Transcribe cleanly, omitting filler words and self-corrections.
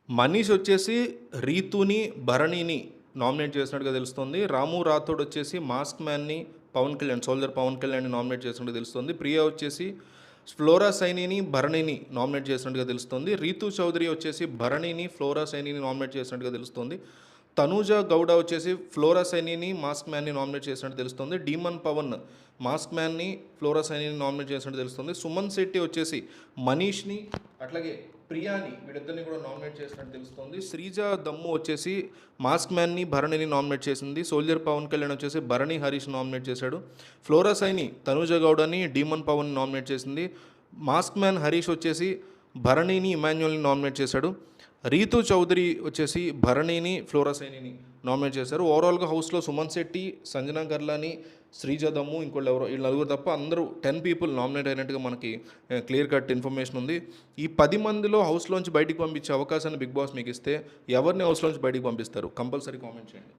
మనీష్ వచ్చేసి రీతుని, భరణిని నామినేట్ చేసినట్టుగా తెలుస్తుంది. రాము రాథోడ్ వచ్చేసి మాస్క్ మ్యాన్‌ని, పవన్ కళ్యాణ్, సోల్జర్ పవన్ కళ్యాణ్‌ని నామినేట్ చేసినట్టుగా తెలుస్తుంది. ప్రియా వచ్చేసి ఫ్లోరా సైనిని, భరణిని నామినేట్ చేసినట్టుగా తెలుస్తుంది. రీతు చౌదరి వచ్చేసి భరణిని, ఫ్లోరా సైనిని నామినేట్ చేసినట్టుగా తెలుస్తుంది. తనూజ గౌడ వచ్చేసి ఫ్లోరా సైనిని, మాస్క్ మ్యాన్ని నామినేట్ చేసినట్టు తెలుస్తుంది. డీమన్ పవన్ మాస్క్ మ్యాన్ని, ఫ్లోరా సైనిని నామినేట్ చేసినట్టు తెలుస్తుంది. సుమన్ శెట్టి వచ్చేసి మనీష్ని, అట్లాగే ప్రియాని, వీళ్ళిద్దరిని కూడా నామినేట్ చేసినట్టు తెలుస్తుంది. శ్రీజ దమ్ము వచ్చేసి మాస్క్ మ్యాన్ని, భరణిని నామినేట్ చేసింది. సోల్జర్ పవన్ కళ్యాణ్ వచ్చేసి భరణి హరీష్ నామినేట్ చేశాడు. ఫ్లోరా సైని తనూజ గౌడని, డీమన్ పవన్ నామినేట్ చేసింది. మాస్క్ మ్యాన్ హరీష్ వచ్చేసి భరణిని, ఇమాన్యుల్ని నామినేట్ చేశాడు. రీతు చౌదరి వచ్చేసి భరణిని, ఫ్లోరా సైనిని నామినేట్ చేశారు. ఓవరాల్గా హౌస్లో సుమన్ శెట్టి, సంజనా గర్లాని, శ్రీజ దమ్ము, ఇంకోళ్ళు ఎవరో వీళ్ళు నలుగురు తప్ప అందరూ 10 పీపుల్ నామినేట్ అయినట్టుగా మనకి క్లియర్ కట్ ఇన్ఫర్మేషన్ ఉంది. ఈ 10 మందిలో హౌస్లోంచి బయటికి పంపించే అవకాశాన్ని బిగ్ బాస్ మీకు ఇస్తే ఎవరిని హౌస్లోంచి బయటికి పంపిస్తారు? కంపల్సరీ కామెంట్ చేయండి.